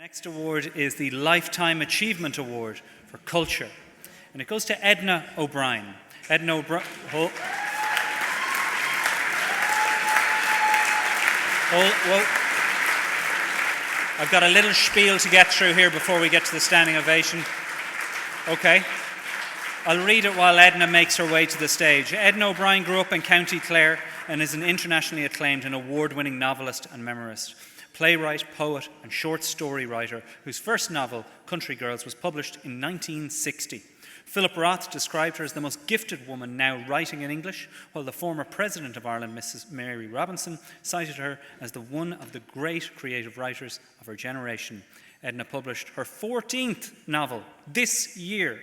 Next award is the Lifetime Achievement Award for Culture, and it goes to Edna O'Brien. Edna O'Brien. I've got a little spiel to get through here before we get to the standing ovation. Okay. I'll read it while Edna makes her way to the stage. Edna O'Brien grew up in County Clare and is an internationally acclaimed and award-winning novelist and memoirist, playwright, poet, and short story writer whose first novel, Country Girls, was published in 1960. Philip Roth described her as the most gifted woman now writing in English, while the former President of Ireland, Mrs. Mary Robinson, cited her as the one of the great creative writers of her generation. Edna published her 14th novel this year,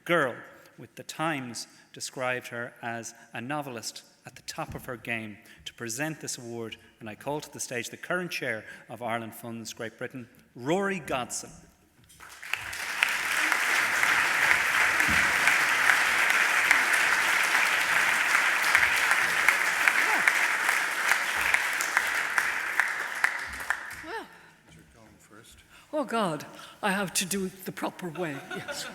Girl, with The Times described her as a novelist at the top of her game. To present this award, and I call to the stage the current chair of Ireland Funds Great Britain, Rory Godson. Well, oh God, I have to do it the proper way. Yes.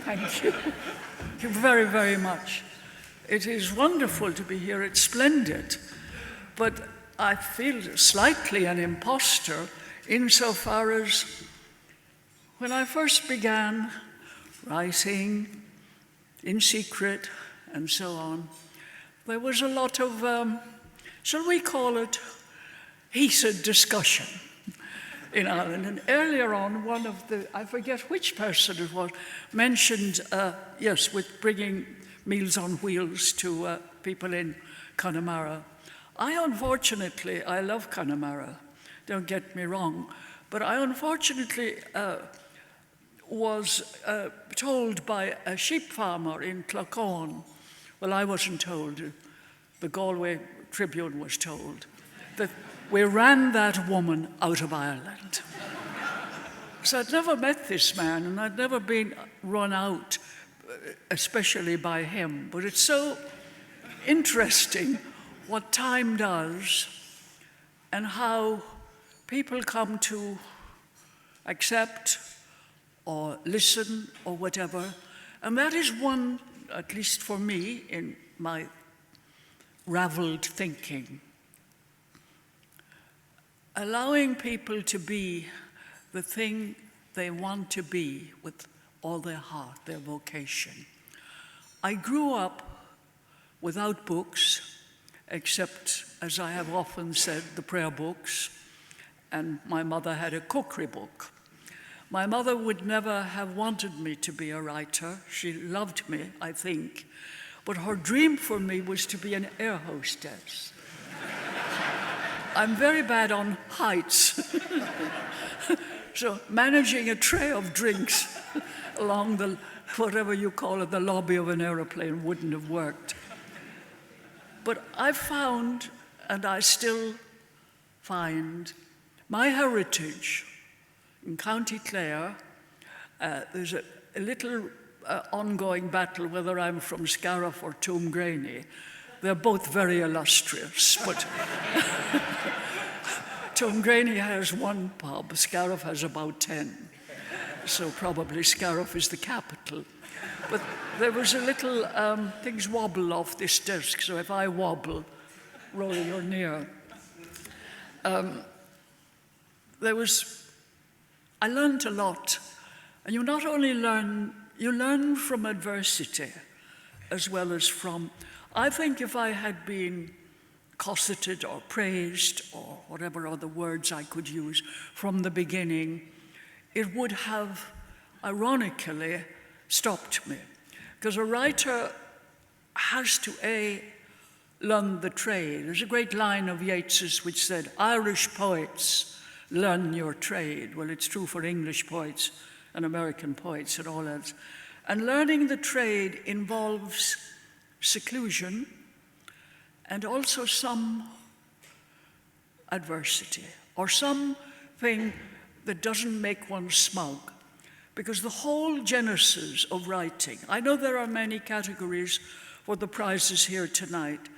Thank you. Thank you very, very much. It is wonderful to be here. It's splendid. But I feel slightly an imposter insofar as when I first began writing in secret and so on, there was a lot of, shall we call it, heated discussion in Ireland. And earlier on, one of the, I forget which person it was, mentioned, yes, with bringing Meals on Wheels to people in Connemara. Unfortunately, I love Connemara, don't get me wrong, but I unfortunately was told by a sheep farmer in Cloughaun, well, I wasn't told, the Galway Tribune was told, that we ran that woman out of Ireland. So I'd never met this man, and I'd never been run out, especially by him. But it's so interesting what time does and how people come to accept or listen or whatever. And that is one, at least for me, in my raveled thinking. Allowing people to be the thing they want to be with all their heart, their vocation. I grew up without books, except, as I have often said, the prayer books, and my mother had a cookery book. My mother would never have wanted me to be a writer. She loved me, I think, but her dream for me was to be an air hostess. I'm very bad on heights. So managing a tray of drinks along the, whatever you call it, the lobby of an aeroplane wouldn't have worked. But I found, and I still find, my heritage in County Clare, there's a little ongoing battle whether I'm from Scariff or Toomgraney. They're both very illustrious, but Toomgraney has one pub, Scariff has about 10. So probably Scariff is the capital. But there was a little, things wobble off this desk, so if I wobble, Rory, you're near. I learned a lot. And you not only learn, you learn from adversity as well as from, I think if I had been cosseted or praised or whatever other words I could use from the beginning, it would have, ironically, stopped me. Because a writer has to, learn the trade. There's a great line of Yeats's which said, Irish poets, learn your trade. Well, it's true for English poets and American poets and all else. And learning the trade involves seclusion and also some adversity or something that doesn't make one smug. Because the whole genesis of writing, I know there are many categories for the prizes here tonight,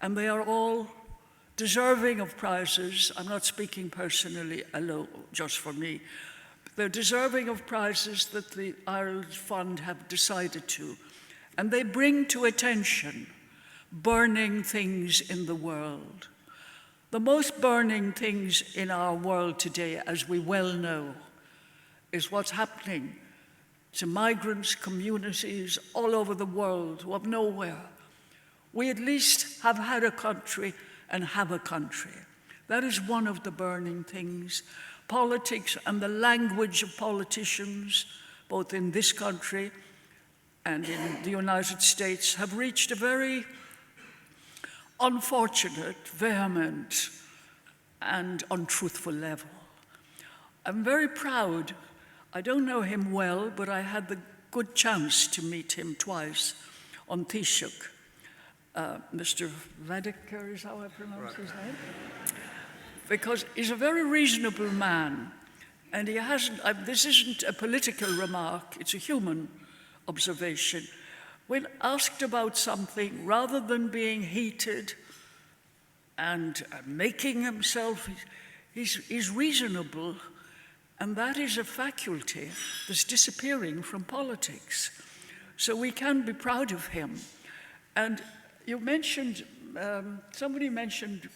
and they are all deserving of prizes. I'm not speaking personally alone, just for me. They're deserving of prizes that the Ireland Fund have decided to, and they bring to attention burning things in the world. The most burning things in our world today, as we well know, is what's happening to migrants, communities all over the world who have nowhere. We at least have had a country and have a country. That is one of the burning things. Politics and the language of politicians, both in this country and in the United States, have reached a very unfortunate, vehement, and untruthful level. I'm very proud. I don't know him well, but I had the good chance to meet him twice on Taoiseach. Mr. Vadiker is how I pronounce his name. Because he's a very reasonable man, and he hasn't, this isn't a political remark, it's a human observation. When asked about something, rather than being heated and making himself, he's reasonable, and that is a faculty that's disappearing from politics. So we can be proud of him. And you mentioned, somebody mentioned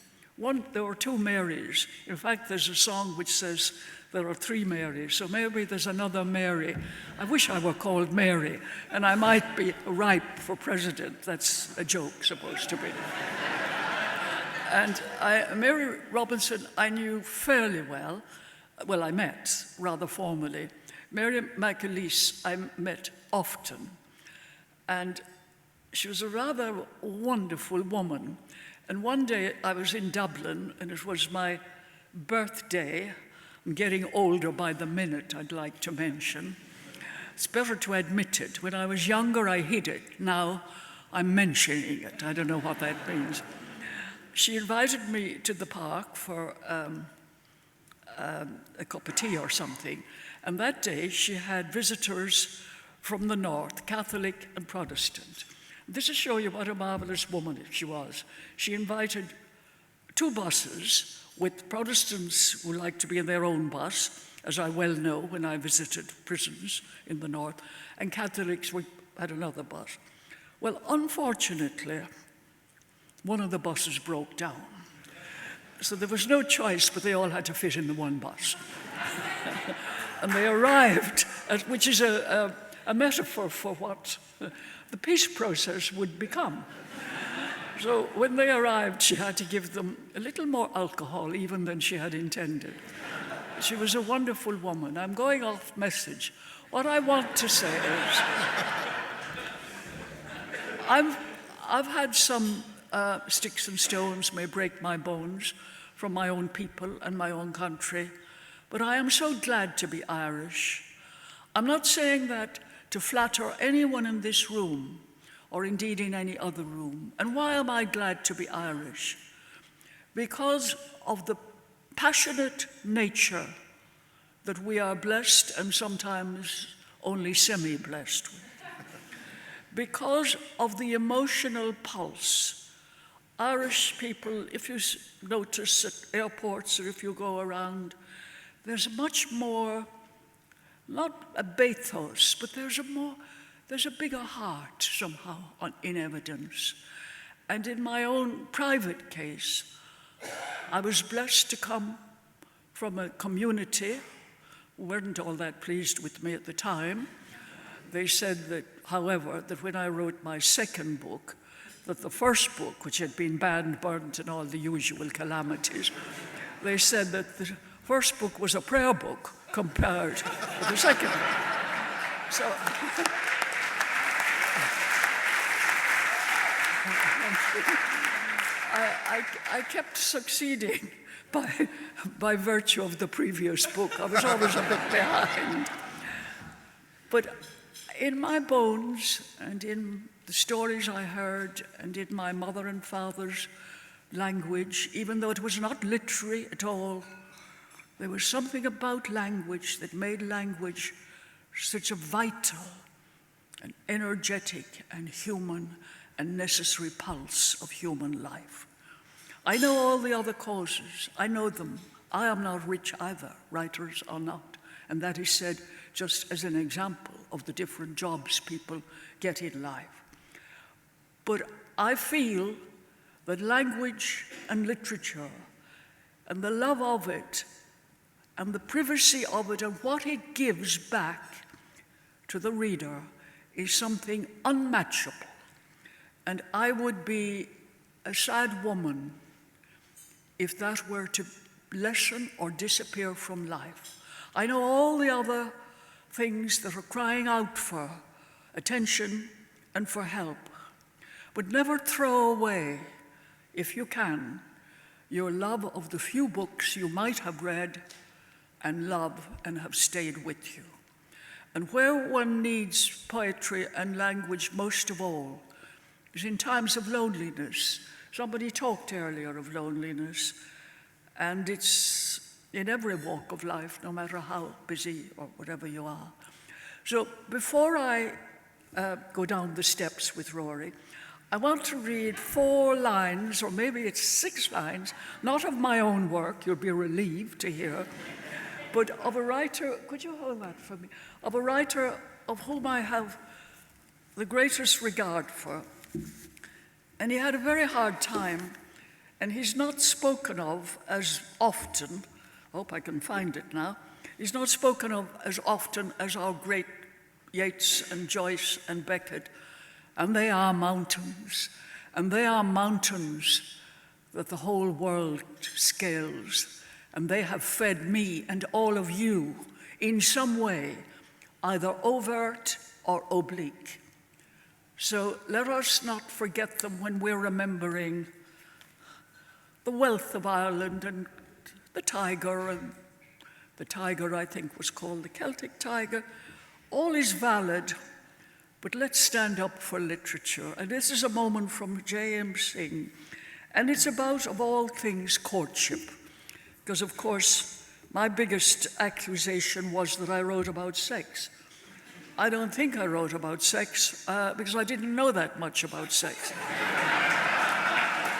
there were two Marys. In fact, there's a song which says there are three Marys, so maybe there's another Mary. I wish I were called Mary, and I might be ripe for president. That's a joke, supposed to be. And Mary Robinson, I knew fairly well. Well, I met rather formally. Mary McAleese, I met often. And she was a rather wonderful woman. And one day I was in Dublin, and it was my birthday. I'm getting older by the minute, I'd like to mention. It's better to admit it. When I was younger, I hid it. Now I'm mentioning it. I don't know what that means. She invited me to the park for a cup of tea or something. And that day she had visitors from the north, Catholic and Protestant. This will show you what a marvelous woman she was. She invited two buses with Protestants who like to be in their own bus, as I well know when I visited prisons in the north, and Catholics had another bus. Well, unfortunately, one of the buses broke down. So there was no choice, but they all had to fit in the one bus. And they arrived, which is a metaphor for what the peace process would become. So when they arrived, she had to give them a little more alcohol even than she had intended. She was a wonderful woman. I'm going off message. What I want to say is, I've had some sticks and stones may break my bones from my own people and my own country, but I am so glad to be Irish. I'm not saying that to flatter anyone in this room, or indeed in any other room. And why am I glad to be Irish? Because of the passionate nature that we are blessed and sometimes only semi-blessed with. Because of the emotional pulse. Irish people, if you notice at airports or if you go around, there's much more, not a bathos, but there's a bigger heart somehow in evidence. And in my own private case, I was blessed to come from a community who weren't all that pleased with me at the time. They said that, however, that when I wrote my second book, that the first book, which had been banned, burnt, and all the usual calamities, they said that the first book was a prayer book compared with the second book. So, I kept succeeding by virtue of the previous book. I was always a bit behind. But in my bones and in the stories I heard and in my mother and father's language, even though it was not literary at all, there was something about language that made language such a vital and energetic and human and necessary pulse of human life. I know all the other causes. I know them. I am not rich either. Writers are not. And that is said just as an example of the different jobs people get in life. But I feel that language and literature and the love of it and the privacy of it and what it gives back to the reader is something unmatchable. And I would be a sad woman if that were to lessen or disappear from life. I know all the other things that are crying out for attention and for help, but never throw away, if you can, your love of the few books you might have read and love and have stayed with you. And where one needs poetry and language most of all is in times of loneliness. Somebody talked earlier of loneliness, and it's in every walk of life, no matter how busy or whatever you are. So before I go down the steps with Rory, I want to read 4 lines, or maybe it's 6 lines, not of my own work, you'll be relieved to hear, but of a writer, could you hold that for me? Of a writer of whom I have the greatest regard for. And he had a very hard time, and he's not spoken of as often, I hope I can find it now, he's not spoken of as often as our great Yeats and Joyce and Beckett, and they are mountains, and they are mountains that the whole world scales, and they have fed me and all of you in some way, either overt or oblique. So let us not forget them when we're remembering the wealth of Ireland and the tiger I think was called the Celtic tiger. All is valid, but let's stand up for literature. And this is a moment from J.M. Singh, and it's about, of all things, courtship. Because, of course, my biggest accusation was that I wrote about sex. I don't think I wrote about sex because I didn't know that much about sex.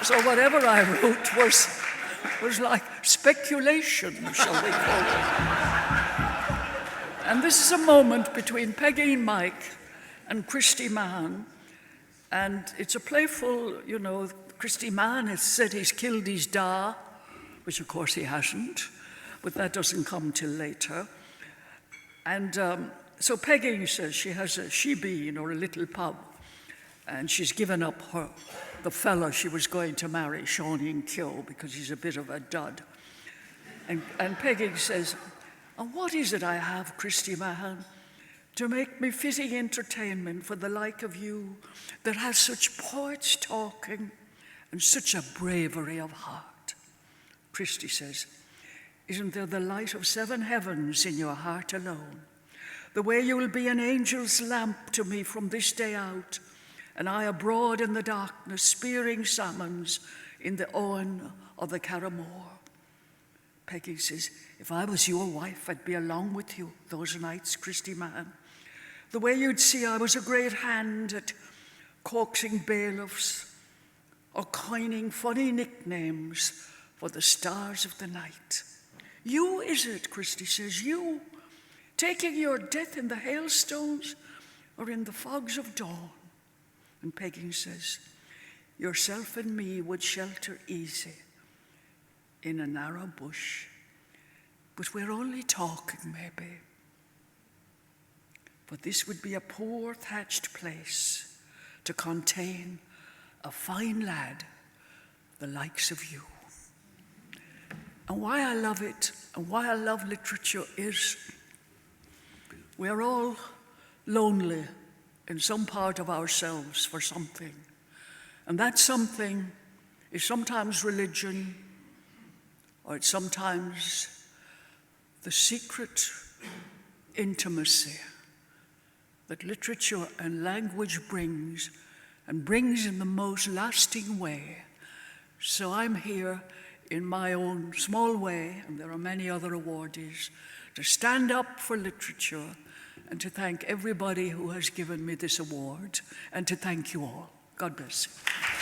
So whatever I wrote was like speculation, shall we call it. And this is a moment between Peggy and Mike and Christy Mahan. And it's a playful, Christy Mahan has said he's killed his da, which of course he hasn't, but that doesn't come till later. And so Peggy says she has a shebeen, or a little pub, and she's given up the fella she was going to marry, Sean Kyo, because he's a bit of a dud. And Peggy says, "And what is it I have, Christy Mahan, to make me fitting entertainment for the like of you, that has such poets talking and such a bravery of heart?" Christy says, "Isn't there the light of 7 heavens in your heart alone? The way you will be an angel's lamp to me from this day out, and I abroad in the darkness, spearing salmons in the Owen or the Carramore." Peggy says, "If I was your wife, I'd be along with you those nights, Christy Mahan. The way you'd see I was a great hand at coaxing bailiffs or coining funny nicknames for the stars of the night. You, is it," Christy says, "you, taking your death in the hailstones or in the fogs of dawn?" And Peggy says, "Yourself and me would shelter easy in a narrow bush, but we're only talking maybe. But this would be a poor thatched place to contain a fine lad, the likes of you." And why I love it, and why I love literature is we're all lonely in some part of ourselves for something. And that something is sometimes religion, or it's sometimes the secret intimacy that literature and language brings, and brings in the most lasting way. So I'm here in my own small way, and there are many other awardees, to stand up for literature and to thank everybody who has given me this award, and to thank you all. God bless you.